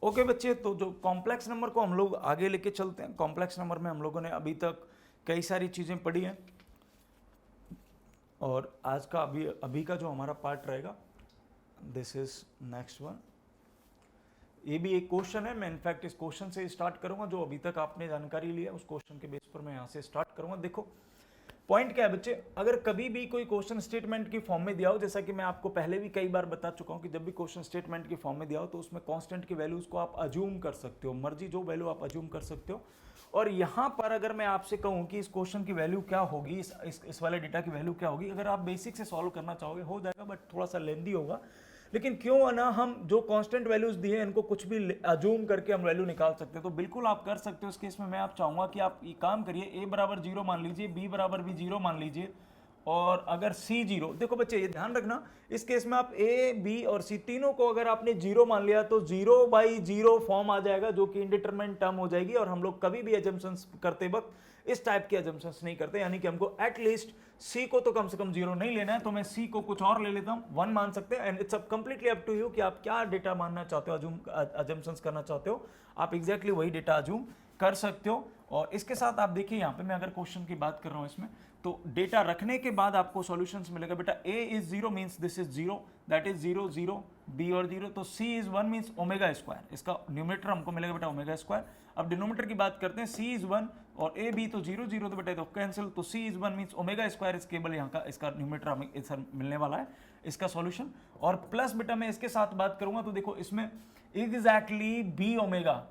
Okay बच्चे, तो जो कॉम्प्लेक्स नंबर को हम लोग आगे लेके चलते हैं। कॉम्प्लेक्स नंबर में हम लोगों ने अभी तक कई सारी चीज़ें पढ़ी हैं और आज का अभी का जो हमारा पार्ट रहेगा, दिस इज नेक्स्ट वन। ये भी एक क्वेश्चन है, मैं इनफैक्ट इस क्वेश्चन से स्टार्ट करूंगा। जो अभी तक आपने जानकारी ली है उस क्वेश्चन के बेस पर मैं यहाँ से स्टार्ट करूंगा। देखो पॉइंट क्या है बच्चे, अगर कभी भी कोई क्वेश्चन स्टेटमेंट की फॉर्म में दिया हो, जैसा कि मैं आपको पहले भी कई बार बता चुका हूं कि जब भी क्वेश्चन स्टेटमेंट की फॉर्म में दिया हो तो उसमें कांस्टेंट की वैल्यूज को आप अज्यूम कर सकते हो, मर्जी जो वैल्यू आप अज्यूम कर सकते हो। और यहां पर अगर मैं आपसे कहूं कि इस क्वेश्चन की वैल्यू क्या होगी, इस वाले डेटा की वैल्यू क्या होगी, अगर आप बेसिक से सॉल्व करना चाहोगे हो जाएगा, बट थोड़ा सा लेंदी होगा। लेकिन क्यों ना हम जो कांस्टेंट वैल्यूज दिए हैं इनको कुछ भी अज्यूम करके हम वैल्यू निकाल सकते हैं, तो बिल्कुल आप कर सकते हो। इस केस में मैं आप चाहूंगा कि आप ये काम करिए, a बराबर 0 मान लीजिए, b बराबर भी 0 मान लीजिए, और अगर c 0, देखो बच्चे ये ध्यान रखना, इस केस में आप a b और c तीनों को अगर आपने 0 मान लिया तो 0/0 फॉर्म आ जाएगा, जो कि इंडिटरमिनेट टर्म हो जाएगी। और हम लोग कभी भी एजम्पशंस करते वक्त इस टाइप के एजम्पशंस नहीं करते, यानी कि हमको एटलीस्ट c को तो कम से कम 0 नहीं लेना है, तो मैं c को कुछ और ले लेता हूं, 1 मान सकते हैं। And it's completely up to you कि आप क्या डेटा मानना चाहते हो, अजम्पशंस करना चाहते हो, आप एग्जैक्टली वही डेटा अज्यूम कर सकते हो। और इसके साथ आप देखिए यहाँ पे मैं अगर क्वेश्चन की बात कर रहा हूँ इसमें, तो डेटा रखने के बाद आपको सॉल्यूशंस मिलेगा। बेटा a is 0 means this is 0, that is 0 0, b और 0, तो c is 1 means omega square, इसका न्यूमरेटर हमको मिलेगा बेटा ओमेगा स्क्वायर। अब डिनोमिनेटर की बात करते हैं, c इज 1 और a b तो 0 0, तो बेटा तो कैंसिल, तो c is 1 means omega square is केवल यहाँ का, इसका न्यूमरेटर हमें इधर मिलने वाला है, इसका सॉल्यूशन। और प्लस बेटा मैं इसके साथ बात करूंगा तो देखो इसमें exactly b omega,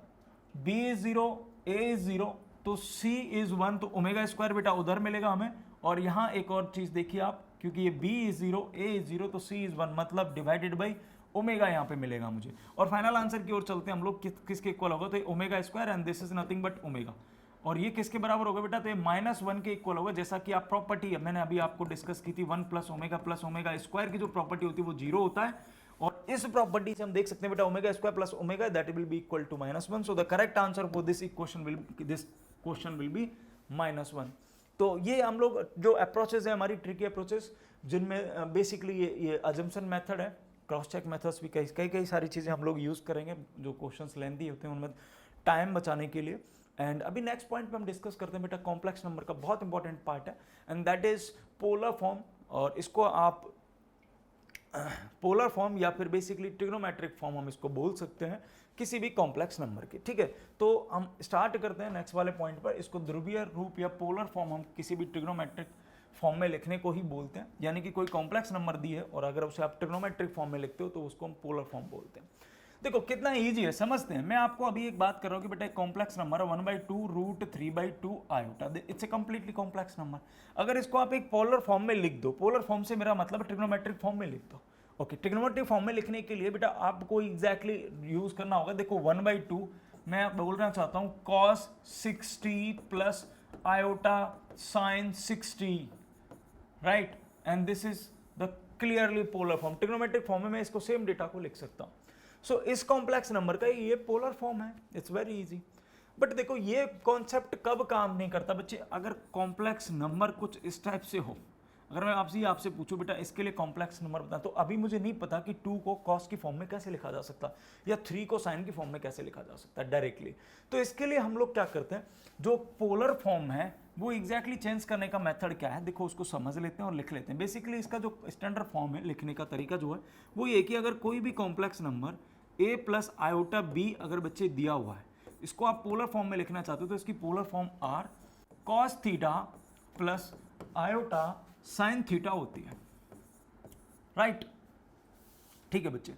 b is 0, a is 0, तो c इज 1, तो ओमेगा स्क्वायर बेटा उधर मिलेगा हमें। और यहां एक और चीज देखिए आप, क्योंकि ये b इज 0, a इज 0, तो c इज 1, मतलब डिवाइडेड बाई ओमेगा यहां पे मिलेगा मुझे। और फाइनल आंसर की ओर चलते हैं हम लोग, किसके इक्वल होगा, तो ये omega square and this is nothing but omega. और ये किसके बराबर होगा बेटा, तो ये -1 के इक्वल होगा, जैसा कि आप प्रॉपर्टी मैंने अभी आपको डिस्कस की थी, 1 प्लस ओमेगा स्क्वायर की जो प्रॉपर्टी होती है वो 0 होता है। और इस प्रॉपर्टी से हम देख सकते हैं बेटा omega square plus omega that will be equal to -1, so the correct answer for this question will be -1। तो ये हम लोग जो अप्रोचेस है हमारी ट्रिकी अप्रोचेस, जिनमें बेसिकली ये अजम्पशन मेथड है, क्रॉस चेक मेथड्स भी कई सारी चीज़ें हम लोग यूज़ करेंगे जो क्वेश्चंस लेंथी होते हैं उनमें टाइम बचाने के लिए। एंड अभी नेक्स्ट पॉइंट पे हम डिस्कस करते हैं बेटा कॉम्प्लेक्स नंबर का बहुत इंपॉर्टेंट पार्ट है, and that is polar form. और इसको आप पोलर फॉर्म या फिर बेसिकली ट्रिग्नोमेट्रिक फॉर्म हम इसको बोल सकते हैं किसी भी कॉम्प्लेक्स नंबर के, ठीक है। तो हम स्टार्ट करते हैं नेक्स्ट वाले पॉइंट पर। इसको ध्रुवीय रूप या पोलर फॉर्म हम किसी भी ट्रिग्नोमेट्रिक फॉर्म में लिखने को ही बोलते हैं, यानी कि कोई कॉम्प्लेक्स नंबर दी है और अगर उसे आप ट्रिग्नोमेट्रिक फॉर्म में लिखते हो तो उसको हम पोलर फॉर्म बोलते हैं। देखो कितना ईजी है, समझते हैं। मैं आपको अभी एक बात कर रहा हूँ कि बेटा एक कॉम्प्लेक्स नंबर है 1/2√3/2 iota, it's a completely complex number. अगर इसको आप एक पोलर फॉर्म में लिख दो, पोलर फॉर्म से मेरा मतलब ट्रिग्नोमेट्रिक फॉर्म में लिख दो, ओके। ट्रिग्नोमेट्रिक फॉर्म में लिखने के लिए बेटा आपको एग्जैक्टली यूज करना होगा, देखो 1/2 मैं बोलना चाहता हूँ cos 60 plus iota sin 60, right, and this is the clearly polar form. Trigonometric form में मैं इसको सेम डेटा को लिख सकता हूँ। सो इस कॉम्प्लेक्स नंबर का ये पोलर फॉर्म है, इट्स वेरी इजी। बट देखो ये कॉन्सेप्ट कब काम नहीं करता बच्चे, अगर कॉम्प्लेक्स नंबर कुछ इस टाइप से हो। अगर मैं आपसे पूछूं बेटा इसके लिए कॉम्प्लेक्स नंबर बता, तो अभी मुझे नहीं पता कि 2 को कॉस की फॉर्म में कैसे लिखा जा सकता या 3 को साइन की फॉर्म में कैसे लिखा जा सकता है डायरेक्टली। तो इसके लिए हम लोग क्या करते हैं, जो पोलर फॉर्म है वो एग्जैक्टली चेंज करने का मेथड क्या है, देखो उसको समझ लेते हैं और लिख लेते हैं। बेसिकली इसका जो स्टैंडर्ड फॉर्म है लिखने का तरीका जो है वो ये कि अगर कोई भी complex number a plus iota b अगर बच्चे दिया हुआ है, इसको आप पोलर फॉर्म में लिखना चाहते हो तो इसकी polar form r cos theta plus iota sine theta होती है, राइट, ठीक है बच्चे।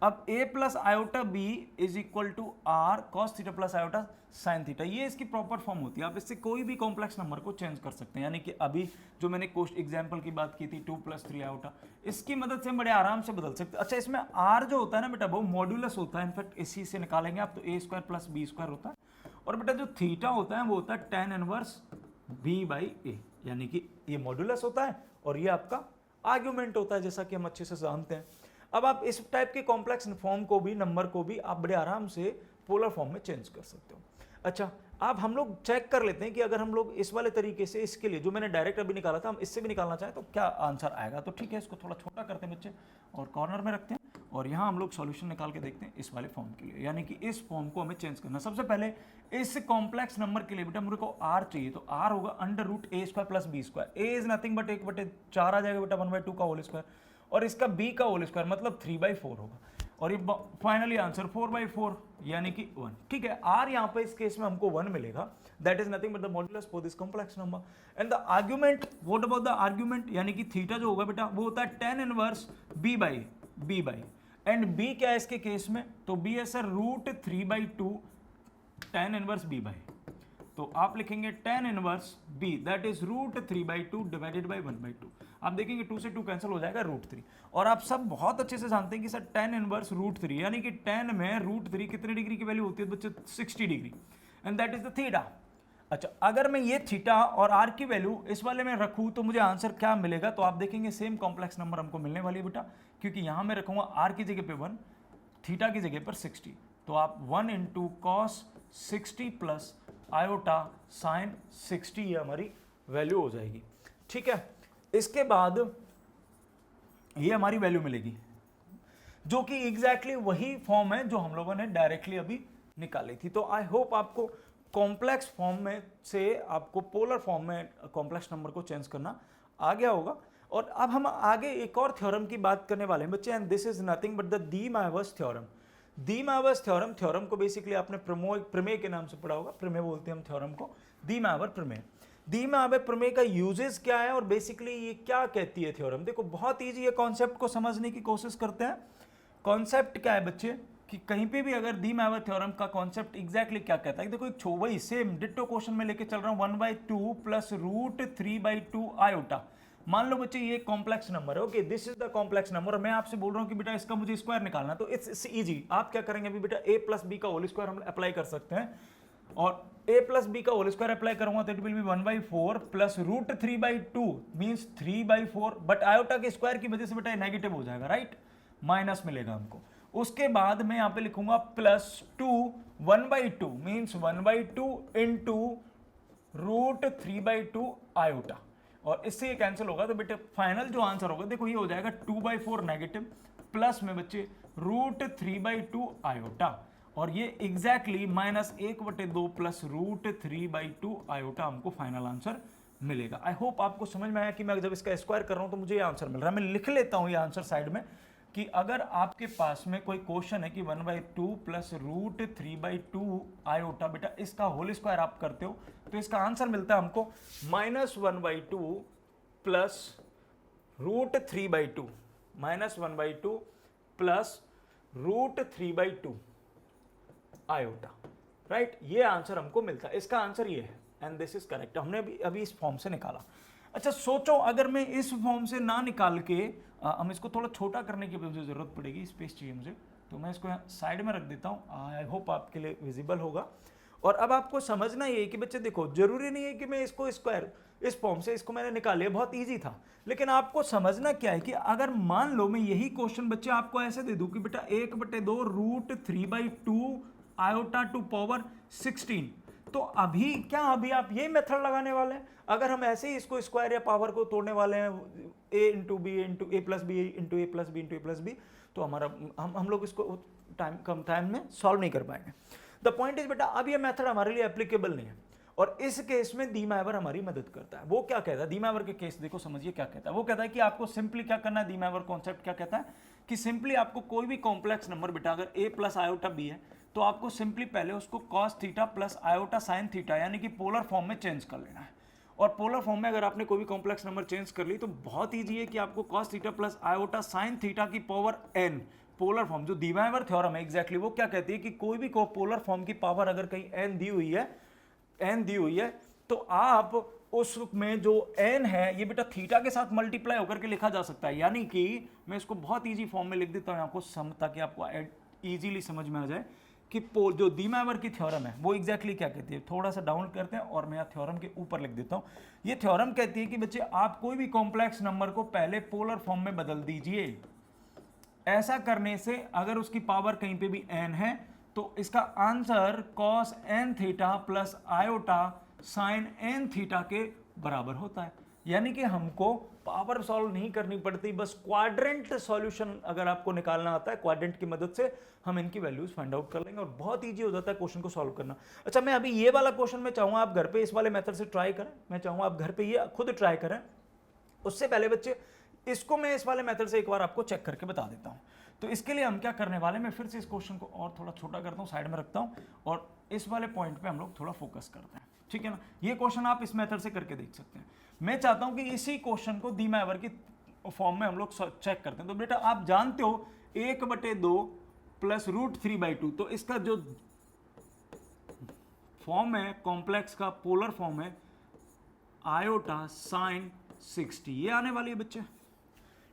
अब a plus iota b is equal to r cos theta plus iota sine theta, ये इसकी प्रॉपर फॉर्म होती है। आप इससे कोई भी कॉम्प्लेक्स नंबर को चेंज कर सकते हैं, यानी कि अभी जो मैंने कोस्ट एग्जांपल की बात की थी 2 + 3 आयोटा, इसकी मदद से हम बड़े आराम से बदल सकते हैं। अच्छा इसमें r जो होता है ना बेटा वो मॉड्यूलस होता है, इनफैक्ट इसी से निकालेंगे आप, तो a² प्लस b² होता है। और बेटा जो थीटा होता है वो होता है tan इनवर्स b/a, यानी कि ये मॉड्यूलस होता है और ये आपका आर्ग्यूमेंट होता है, जैसा कि हम अच्छे से जानते हैं। अब आप इस टाइप के कॉम्प्लेक्स फॉर्म को भी, नंबर को भी आप बड़े आराम से पोलर फॉर्म में चेंज कर सकते हो। अच्छा अब हम लोग चेक कर लेते हैं कि अगर हम लोग इस वाले तरीके से इसके लिए जो मैंने डायरेक्ट अभी निकाला था हम इससे भी निकालना चाहें तो क्या आंसर आएगा। तो ठीक है, इसको थोड़ा छोटा करते हैं बच्चे और कॉर्नर में रखते हैं और यहाँ हम लोग सॉल्यूशन निकाल के देखते हैं इस वाले फॉर्म के लिए, यानी कि इस फॉर्म को हमें चेंज करना। सबसे पहले इस कॉम्प्लेक्स नंबर के लिए बेटा मेरे को r चाहिए, तो r होगा under root a square plus b square. a is nothing but 1/4 आ जाएगा बेटा 1/2 का होल स्क्वायर, और इसका b का होल स्क्वायर मतलब 3/4 होगा, और ये फाइनली आंसर 4/4 यानी कि 1। ठीक है, r यहाँ पे इस केस में हमको 1 मिलेगा, that is nothing but the modulus for this complex number. And the argument, what about the argument, यानी कि थीटा जो होगा बेटा वो होता है tan inverse b by, and b क्या है इसके केस में, तो b है sir √3/2 tan inverse b by, तो आप लिखेंगे tan inverse b that is √3/2 divided by 1/2। आप देखेंगे 2 से 2 कैंसिल हो जाएगा √3, और आप सब बहुत अच्छे से जानते हैं कि सर tan इनवर्स √3 यानी कि tan में √3 कितने डिग्री की वैल्यू होती है बच्चे, 60 degree, and that is the theta. अच्छा, अगर मैं ये थीटा और r की वैल्यू इस वाले में रखूँ तो मुझे आंसर क्या मिलेगा, तो आप देखेंगे सेम कॉम्प्लेक्स नंबर हमको मिलने वाली है बेटा, क्योंकि यहाँ मैं रखूँगा r की जगह पे 1, थीटा की जगह पर 60, तो आप 1 × cos 60 प्लस आयोटा साइन 60 ये हमारी वैल्यू हो जाएगी। ठीक है, इसके बाद ये हमारी वैल्यू मिलेगी जो कि एग्जैक्टली वही फॉर्म है जो हम लोगों ने डायरेक्टली अभी निकाली थी। तो आई होप आपको कॉम्प्लेक्स फॉर्म में से आपको पोलर फॉर्म में कॉम्प्लेक्स नंबर को चेंज करना आ गया होगा। और अब हम आगे एक और थ्योरम की बात करने वाले हैं बच्चे, and this is nothing but the De Moivre's theorem. De Moivre's theorem, theorem को बेसिकली आपने प्रमेय के नाम से पढ़ा होगा, प्रमेय बोलते हैं हम थ्योरम को, डी मायवर प्रमेय। डी मायवर प्रमेय का यूजेस क्या है और बेसिकली ये क्या कहती है थ्योरम। देखो बहुत ईजी है, कॉन्सेप्ट को समझने की कोशिश करते हैं। कॉन्सेप्ट क्या है बच्चे कि कहीं पे भी अगर डी मायवर थ्योरम का कॉन्सेप्ट एग्जैक्टली क्या कहता है, देखो एक वही सेम डिट्टो क्वेश्चन में लेके चल रहा हूं, 1/2 प्लस √3/2 आयोटा। मान लो बच्चे ये कॉम्प्लेक्स नंबर है, okay this is the complex number, मैं आपसे बोल रहा हूं कि बेटा इसका मुझे स्क्वायर निकालना, तो इट्स इजी। आप क्या करेंगे अभी बेटा, a प्लस बी का होल स्क्वायर हम अप्लाई कर सकते हैं, और a प्लस बी का होल स्क्वायर अप्लाई करूंगा तो it will be 1/4 plus √3/2 means 3/4, but iota के स्क्वायर की वजह से बेटा नेगेटिव हो जाएगा, राइट, माइनस मिलेगा हमको। उसके बाद मैं यहां पे लिखूंगा +2 1/2 मींस 1/2 इंटू √3/2 आयोटा, और इससे ये कैंसिल होगा, तो बेटे फाइनल जो आंसर होगा देखो ये हो जाएगा 2/4 नेगेटिव प्लस में बच्चे √3/2 आयोटा, और ये एग्जैक्टली -1/2 प्लस √3/2 आयोटा हमको फाइनल आंसर मिलेगा। आई होप आपको समझ में आया कि मैं जब इसका स्क्वायर कर रहा हूं तो मुझे ये आंसर मिल रहा है। मैं लिख लेता हूं ये आंसर साइड में कि अगर आपके पास में कोई क्वेश्चन है कि 1/2 प्लस √3/2 आयोटा, बेटा इसका होल स्क्वायर आप करते हो तो इसका आंसर मिलता है हमको -1/2 प्लस √3/2 -1/2 प्लस √3/2 आयोटा, राइट, ये आंसर हमको मिलता है। इसका आंसर ये है एंड दिस इज करेक्ट, हमने अभी इस फॉर्म से निकाला। अच्छा सोचो अगर मैं इस फॉर्म से ना निकाल के हम इसको थोड़ा छोटा करने की मुझे जरूरत पड़ेगी, स्पेस चाहिए मुझे, तो मैं इसको साइड में रख देता हूँ। आई होप आपके लिए विजिबल होगा। और अब आपको समझना ये है कि बच्चे देखो जरूरी नहीं है कि मैं इसको स्क्वायर इस फॉर्म से इसको मैंने निकाले, बहुत इजी था, लेकिन आपको समझना क्या है कि अगर मान लो मैं यही क्वेश्चन बच्चे आपको ऐसे दे दूं कि बेटा 1/2 √3/2 आयोटा टू पावर 16, तो अभी क्या अभी आप ये मेथड लगाने वाले हैं। अगर हम ऐसे ही इसको स्क्वायर या पावर को तोड़ने वाले हैं a into b into a plus b into a plus b into a plus b, तो हमारा हम लोग इसको कम टाइम में सॉल्व नहीं कर पाएंगे। द पॉइंट इज बेटा अब ये मेथड हमारे लिए एप्लीकेबल नहीं है, और इस केस में डी मायवर हमारी मदद करता है। वो क्या कहता है डी मायवर के केस, देखो समझिए क्या कहता है। वो कहता है कि आपको सिंपली क्या करना है, डी मायवर कॉन्सेप्ट क्या कहता है कि सिंपली आपको कोई भी कॉम्प्लेक्स नंबर बेटा अगर a प्लस आयोटा बी है तो आपको सिंपली पहले उसको cos theta plus iota sine theta यानी कि पोलर फॉर्म में चेंज कर लेना है। और पोलर फॉर्म में अगर आपने कोई भी कॉम्प्लेक्स नंबर चेंज कर ली तो बहुत ईजी है कि आपको cos theta plus iota sine theta की पावर n, पोलर फॉर्म जो डी मायवर थ्योरम है एग्जैक्टली वो क्या कहती है कि कोई भी पोलर फॉर्म की पावर अगर कहीं n दी हुई है तो आप उसमें जो n है ये बेटा थीटा के साथ मल्टीप्लाई होकर के लिखा जा सकता है। यानी कि मैं इसको बहुत इजी फॉर्म में लिख देता हूं आपको ताकि आपको इजीली समझ में आ जाए कि जो डी मायवर की थ्योरम है वो एग्जैक्टली क्या कहती है। थोड़ा सा डाउन करते हैं और मैं यहाँ थ्योरम के ऊपर लिख देता हूँ। ये थ्योरम कहती है कि बच्चे आप कोई भी कॉम्प्लेक्स नंबर को पहले पोलर फॉर्म में बदल दीजिए। ऐसा करने से अगर उसकी पावर कहीं पे भी n है तो इसका answer cos n theta plus iota sign n theta के बराबर होता है। यानी कि हमको पावर सॉल्व नहीं करनी पड़ती, बस क्वाड्रेंट सॉल्यूशन अगर आपको निकालना आता है, क्वाड्रेंट की मदद से हम इनकी वैल्यूज फाइंड आउट कर लेंगे और बहुत ईजी हो जाता है क्वेश्चन को सॉल्व करना। अच्छा, मैं अभी ये वाला क्वेश्चन मैं चाहूंगा आप घर पे इस वाले मेथड से ट्राई करें, मैं चाहूंगा आप घर पे ये खुद ट्राई करें। उससे पहले बच्चे इसको मैं इस वाले मेथड से एक बार आपको चेक करके बता देता हूँ। तो इसके लिए हम क्या करने वाले, मैं फिर से इस क्वेश्चन को और थोड़ा छोटा करता हूँ, साइड में रखता हूँ और इस वाले पॉइंट पे हम लोग थोड़ा फोकस करते हैं, ठीक है ना। ये क्वेश्चन आप इस मेथड से करके देख सकते हैं। मैं चाहता हूं कि इसी क्वेश्चन को दी मैवर की फॉर्म में हम लोग चेक करते हैं। तो बेटा आप जानते हो 1/2 प्लस √3/2, तो इसका जो फॉर्म है कॉम्प्लेक्स का, पोलर फॉर्म है आयोटा साइन 60, ये आने वाली है बच्चे,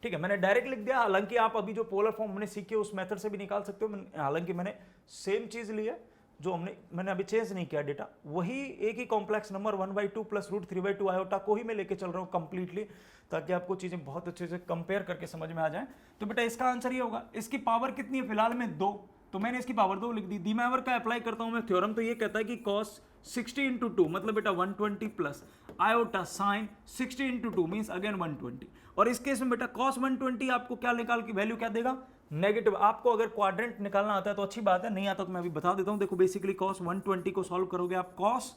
ठीक है। मैंने डायरेक्ट लिख दिया, हालांकि आप अभी जो पोलर फॉर्म हमने सीखी है उस मेथड से भी निकाल सकते हो। हालांकि मैंने सेम चीज ली है जो मैंने अभी चेंज नहीं किया डेटा, वही एक ही कॉम्प्लेक्स नंबर 1/2 प्लस √3/2 आयोटा को ही मैं लेके चल रहा हूँ कंप्लीटली, ताकि आपको चीजें बहुत अच्छे से कंपेयर करके समझ में आ जाए। तो बेटा इसका आंसर ये होगा। इसकी पावर कितनी है फिलहाल में 2, तो मैंने इसकी पावर 2 लिख दी। दी मैवर का अप्लाई करता हूं मैं थ्योरम, तो ये कहता है कि cos 60 × 2 मतलब बेटा 120 plus iota sign 60 × 2 means again 120। और इस केस में बेटा cos 120 आपको क्या निकाल की वैल्यू क्या देगा, नेगेटिव। आपको अगर क्वाड्रेंट निकालना आता है तो अच्छी बात है, नहीं आता तो मैं अभी बता देता हूं। देखो बेसिकली cos 120 को सॉल्व करोगे आप cos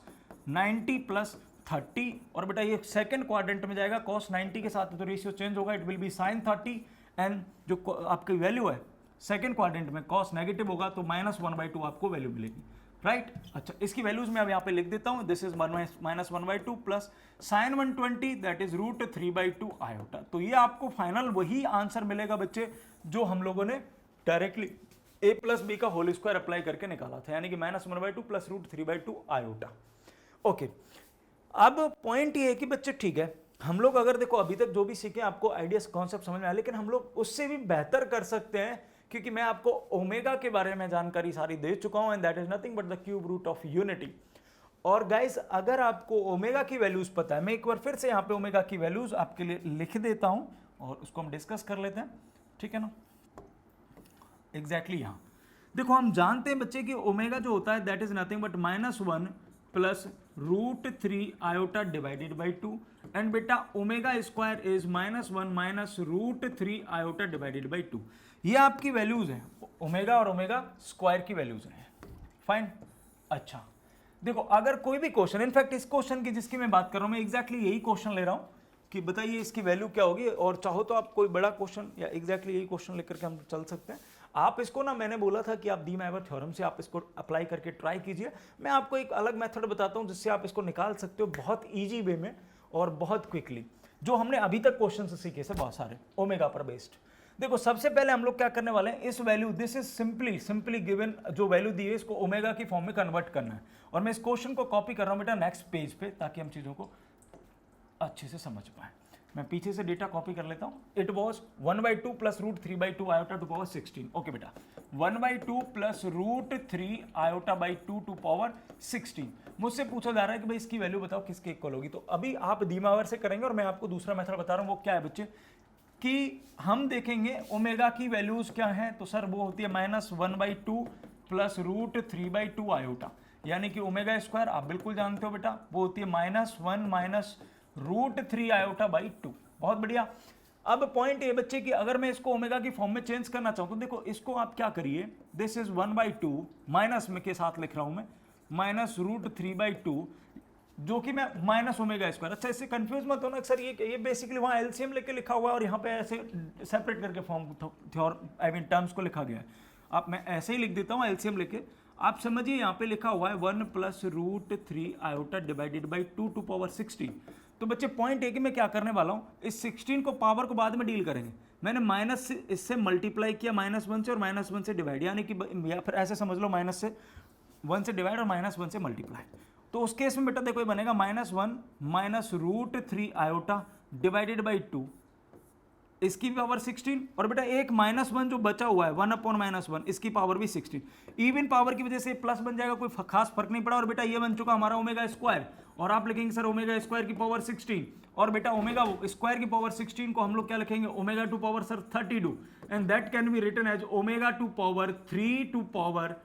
90 प्लस 30, और बेटा ये सेकंड क्वाड्रेंट में जाएगा, cos 90 के साथ तो रेशियो चेंज होगा, it will be sin 30, and जो आपकी वैल्यू है सेकंड क्वाड्रेंट में cos नेगेटिव होगा तो -1/2 आपको वैल्यू मिलेगी, राइट। अच्छा, इसकी वैल्यूज मैं अब यहाँ पे लिख देता हूँ। This is -1/2 plus sin 120 that is √3/2 iota. तो ये आपको फाइनल वही आंसर मिलेगा बच्चे जो हम लोगों ने डायरेक्टली a प्लस बी का होल स्क्वायर अप्लाई करके निकाला था, यानी कि -1/2 प्लस √3/2 आयोटा। ओके, अब पॉइंट ये है कि बच्चे ठीक है, हम लोग अगर देखो अभी तक जो भी सीखे आपको आइडियाज कॉन्सेप्ट समझ में आया, लेकिन हम लोग उससे भी बेहतर कर सकते हैं, क्योंकि मैं आपको ओमेगा के बारे में जानकारी सारी दे चुका हूं, and that is nothing but the cube root of unity. और गाइस अगर आपको ओमेगा की वैल्यूज पता है, मैं एक बार फिर से यहाँ पे ओमेगा की वैल्यूज आपके लिए लिख देता हूं और उसको हम डिस्कस कर लेते हैं, ठीक है ना। एग्जैक्टली यहाँ देखो, हम जानते हैं बच्चे कि ओमेगा जो होता है that is nothing but -1 plus √3 iota divided by 2, and बेटा omega square is -1 minus √3 iota divided by 2। ये आपकी वैल्यूज हैं, ओमेगा और ओमेगा स्क्वायर की वैल्यूज हैं, फाइन। अच्छा देखो, अगर कोई भी क्वेश्चन, इनफैक्ट इस क्वेश्चन की जिसकी मैं बात कर रहा हूं, मैं एग्जैक्टली यही क्वेश्चन ले रहा हूं कि बताइए इसकी वैल्यू क्या होगी, और चाहो तो आप कोई बड़ा क्वेश्चन या एग्जैक्टली यही क्वेश्चन लेकर के हम चल सकते हैं। आप इसको ना, मैंने बोला था कि आप दी मैवर थ्योरम से आप इसको अप्लाई करके ट्राई कीजिए। मैं आपको एक अलग मेथड बताता हूं जिससे आप इसको निकाल सकते हो बहुत ईजी वे में और बहुत क्विकली, जो हमने अभी तक क्वेश्चन से सीखे से बहुत सारे ओमेगा पर बेस्ड। देखो सबसे पहले हम लोग क्या करने वाले हैं, इस value, this is simply given, जो वैल्यू दी है इसको ओमेगा की फॉर्म में कन्वर्ट करना है। और मैं इस क्वेश्चन को कॉपी कर रहा हूं बेटा नेक्स्ट पेज पे, ताकि हम चीजों को अच्छे से समझ पाए। मैं पीछे से डेटा कॉपी कर लेता हूं। It was 1/2 plus √3/2 iota to power 16। Okay बेटा, 1/2 plus √3 iota by 2 to power 16। मुझसे पूछा जा रहा है कि भाई इसकी वैल्यू बताओ किसके इक्वल होगी। तो अभी आप दी मैवर से करेंगे और मैं आपको दूसरा मेथड बता रहा हूं, वो क्या है बच्चे, कि हम देखेंगे ओमेगा की वैल्यूज क्या है। तो सर वो होती है -1/2 प्लस √3/2 आयोटा, यानी कि ओमेगा स्क्वायर आप बिल्कुल जानते हो बेटा, वो होती है -1 माइनस √3 आयोटा बाई 2। बहुत बढ़िया। अब पॉइंट ये बच्चे कि अगर मैं इसको ओमेगा की फॉर्म में चेंज करना चाहूं तो देखो इसको आप क्या करिए, दिस इज 1/2 माइनस में के साथ लिख रहा हूं मैं, माइनस √3/2, जो कि मैं माइनस ओमेगा स्क्वायर। अच्छा इससे कंफ्यूज मत होना सर, ये बेसिकली वहां एलसीएम लेके लिखा हुआ है और यहाँ पे ऐसे सेपरेट करके फॉर्म टर्म्स को लिखा गया है। आप मैं ऐसे ही लिख देता हूँ एलसीएम लेके, आप समझिए यहाँ पे लिखा हुआ है 1 plus √3 iota divided by 2 to power 16। तो बच्चे पॉइंट है कि मैं क्या करने वाला हूँ, इस 16 को पावर को बाद में डील करेंगे। मैंने माइनस से इससे मल्टीप्लाई किया -1 से और -1 से डिवाइड, यानी कि या फिर ऐसे समझ लो -1 से डिवाइड और -1 से मल्टीप्लाई। तो उस केस में बेटा देखो ये बनेगा -1 माइनस √3 आयोटा डिवाइडेड बाई 2, इसकी पावर 16, और बेटा एक -1 जो बचा हुआ है 1/-1, इसकी पावर भी 16। इवन पावर की वजह से प्लस बन जाएगा, कोई खास फर्क नहीं पड़ा। और बेटा ये बन चुका हमारा ओमेगा स्क्वायर, और आप लिखेंगे सर ओमेगा स्क्वायर की पावर 16, और बेटा ओमेगा स्क्वायर की पावर 16 को हम लोग क्या लिखेंगे, omega to power sir 32, and that can be written as omega to power 3 to power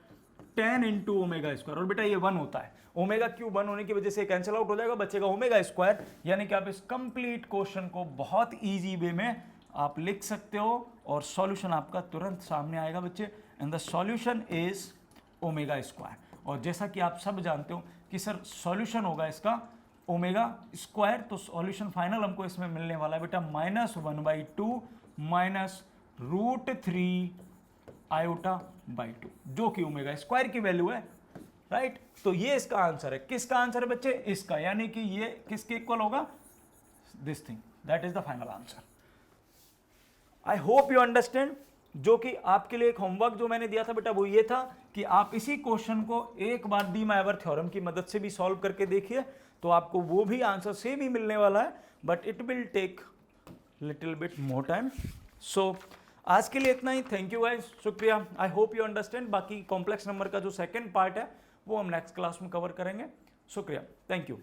10 into omega square, और बेटा ये 1 होता है, ओमेगा क्यूब 1 होने की वजह से कैंसिल आउट हो जाएगा, बचेगा ओमेगा स्क्वायर। यानी कि आप इस कंप्लीट क्वेश्चन को बहुत इजी वे में आप लिख सकते हो और सॉल्यूशन आपका तुरंत सामने आएगा बच्चे, and the solution is omega square. और जैसा कि आप सब जानते हो कि सर सॉल्यूशन होगा इसका ओमेगा स्क्वायर, तो सॉल्यूशन फाइनल हमको इसमें मिलने वाला है बेटा -1/2 माइनस √3 आयोटा बाई 2, जो कि ओमेगा स्क्वायर की वैल्यू है, राइट। तो ये इसका आंसर है। किसका आंसर है बच्चे? इसका, यानी कि ये किसके इक्वल होगा? This thing, that is the final answer. I hope you understand. जो कि आपके लिए एक होमवर्क जो मैंने दिया था बेटा वो ये था कि आप इसी क्वेश्चन को एक बार डी मायवर थ्योरम की मदद से भी सॉल्व करके देखिए, तो आपको वो भी आंसर सेम ही मिलने वाला है, but it will take little bit more time. So आज के लिए इतना ही। थैंक यू गाइस, शुक्रिया। I hope you understand. बाकी कॉम्प्लेक्स नंबर का जो सेकंड पार्ट है वो हम नेक्स्ट क्लास में कवर करेंगे। शुक्रिया, थैंक यू।